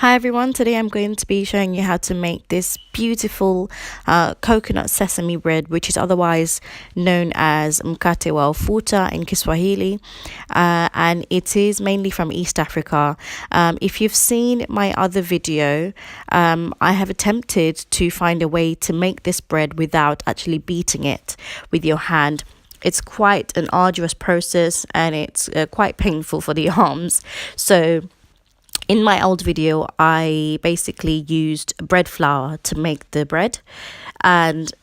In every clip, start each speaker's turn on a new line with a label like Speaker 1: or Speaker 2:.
Speaker 1: Hi everyone, today I'm going to be showing you how to make this beautiful coconut sesame bread, which is otherwise known as Mkate or Ufuta in Kiswahili, and it is mainly from East Africa. If you've seen my other video, I have attempted to find a way to make this bread without actually beating it with your hand. It's quite an arduous process and it's quite painful for the arms. So in my old video, I basically used bread flour to make the bread, and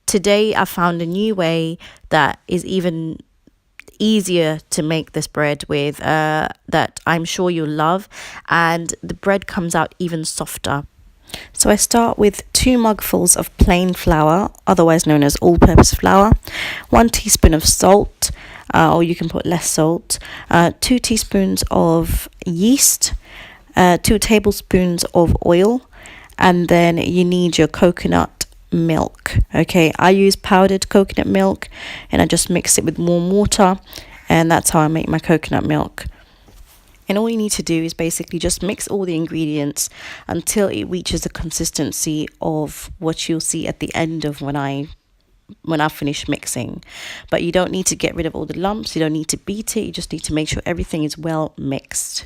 Speaker 1: today I found a new way that is even easier to make this bread with, that I'm sure you'll love, and the bread comes out even softer. So I start with 2 mugfuls of plain flour, otherwise known as all-purpose flour, 1 teaspoon of salt, or you can put less salt, 2 teaspoons of yeast, 2 tablespoons of oil, and then you need your coconut milk. Okay, I use powdered coconut milk and I just mix it with warm water, and that's how I make my coconut milk. And all you need to do is basically just mix all the ingredients until it reaches the consistency of what you'll see at the end of when I finish mixing. But you don't need to get rid of all the lumps, you don't need to beat it, you just need to make sure everything is well mixed.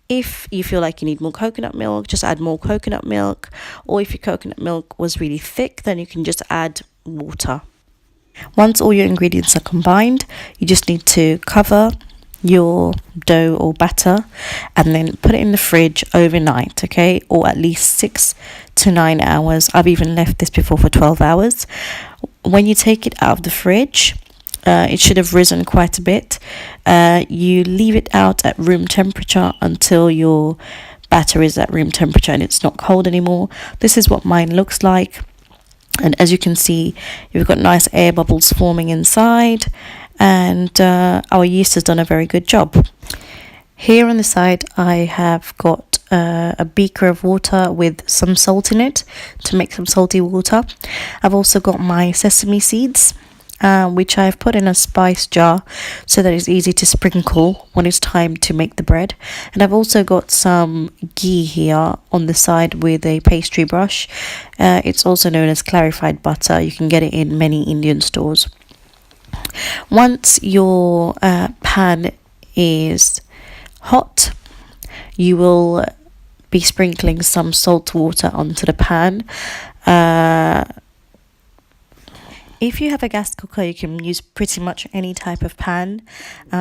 Speaker 1: If you feel like you need more coconut milk, just add more coconut milk. Or if your coconut milk was really thick, then you can just add water. Once all your ingredients are combined, you just need to cover your dough or batter and then put it in the fridge overnight, okay? Or at least 6 to 9 hours. I've even left this before for 12 hours. When you take it out of the fridge, it should have risen quite a bit. You leave it out at room temperature until your batter is at room temperature and it's not cold anymore. This is what mine looks like, and as you can see, you've got nice air bubbles forming inside, and our yeast has done a very good job. Here on the side I have got a beaker of water with some salt in it to make some salty water. I've also got my sesame seeds, which I've put in a spice jar so that it's easy to sprinkle when it's time to make the bread. And I've also got some ghee here on the side with a pastry brush. It's also known as clarified butter. You can get it in many Indian stores. Once your pan is hot, you will be sprinkling some salt water onto the pan. If you have a gas cooker, you can use pretty much any type of pan,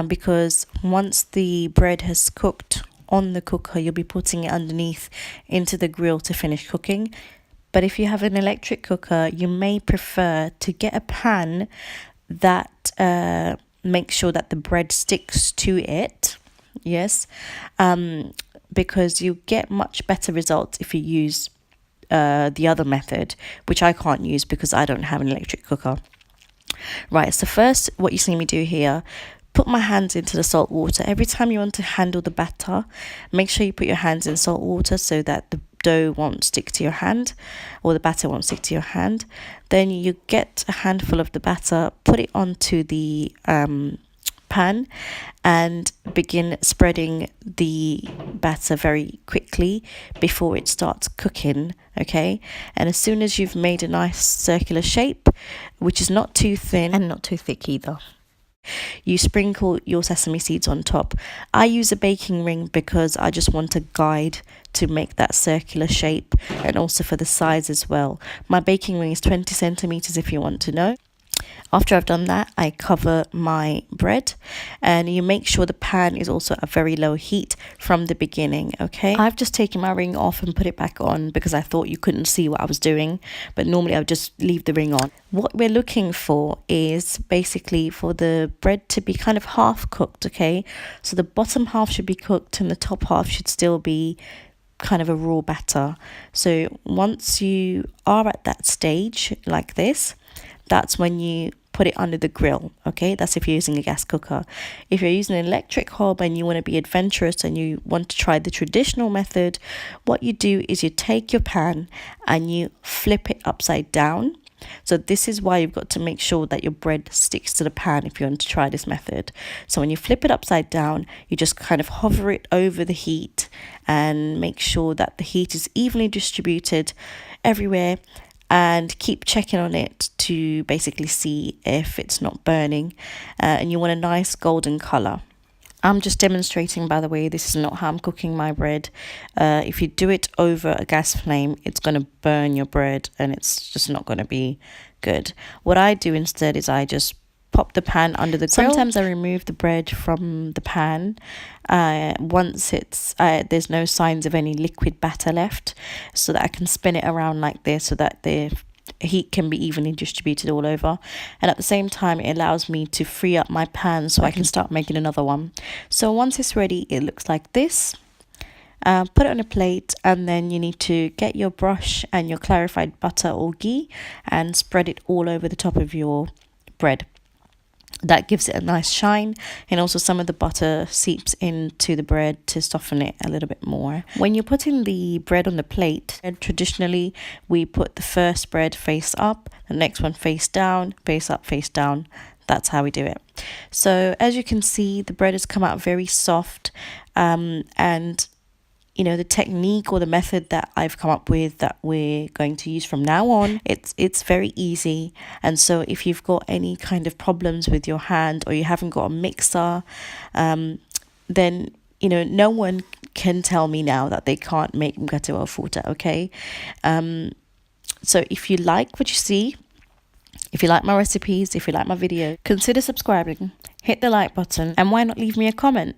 Speaker 1: because once the bread has cooked on the cooker, you'll be putting it underneath into the grill to finish cooking. But if you have an electric cooker, you may prefer to get a pan that makes sure that the bread sticks to it. Yes, because you get much better results if you use the other method, which I can't use because I don't have an electric cooker. Right, so first what you see me do here, put my hands into the salt water. Every time you want to handle the batter, make sure you put your hands in salt water so that the dough won't stick to your hand, or the batter won't stick to your hand. Then you get a handful of the batter, put it onto the pan and begin spreading the batter very quickly before it starts cooking. Okay, and as soon as you've made a nice circular shape, which is not too thin and not too thick either, you sprinkle your sesame seeds on top. I use a baking ring because I just want a guide to make that circular shape, and also for the size as well. My baking ring is 20 centimeters if you want to know. After I've done that, I cover my bread, and you make sure the pan is also at a very low heat from the beginning, okay? I've just taken my ring off and put it back on because I thought you couldn't see what I was doing, but normally I would just leave the ring on. What we're looking for is basically for the bread to be kind of half cooked, okay? So the bottom half should be cooked and the top half should still be kind of a raw batter. So once you are at that stage like this, that's when you put it under the grill, okay? That's if you're using a gas cooker. If you're using an electric hob and you want to be adventurous and you want to try the traditional method, what you do is you take your pan and you flip it upside down, So this is why you've got to make sure that your bread sticks to the pan if you want to try this method. So when you flip it upside down, you just kind of hover it over the heat and make sure that the heat is evenly distributed everywhere, and keep checking on it to basically see if it's not burning, and you want a nice golden color. I'm just demonstrating, by the way, this is not how I'm cooking my bread. If you do it over a gas flame, it's going to burn your bread and it's just not going to be good. What I do instead is I just pop the pan under the grill. Sometimes I remove the bread from the pan once it's there's no signs of any liquid batter left, so that I can spin it around like this so that the heat can be evenly distributed all over, and at the same time it allows me to free up my pan so I can start making another one. So once it's ready, it looks like this. Put it on a plate, and then you need to get your brush and your clarified butter or ghee and spread it all over the top of your bread. That gives it a nice shine, and also some of the butter seeps into the bread to soften it a little bit more. When you're putting the bread on the plate, traditionally we put the first bread face up, the next one face down, face up, face down. That's how we do it. So as you can see, the bread has come out very soft, and you know, the technique or the method that I've come up with that we're going to use from now on, it's very easy. And so if you've got any kind of problems with your hand, or you haven't got a mixer, then, you know, no one can tell me now that they can't make Mkate wa Ufuta, okay? So if you like what you see, if you like my recipes, if you like my video, consider subscribing, hit the like button, and why not leave me a comment?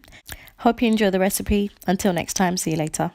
Speaker 1: Hope you enjoy the recipe. Until next time, see you later.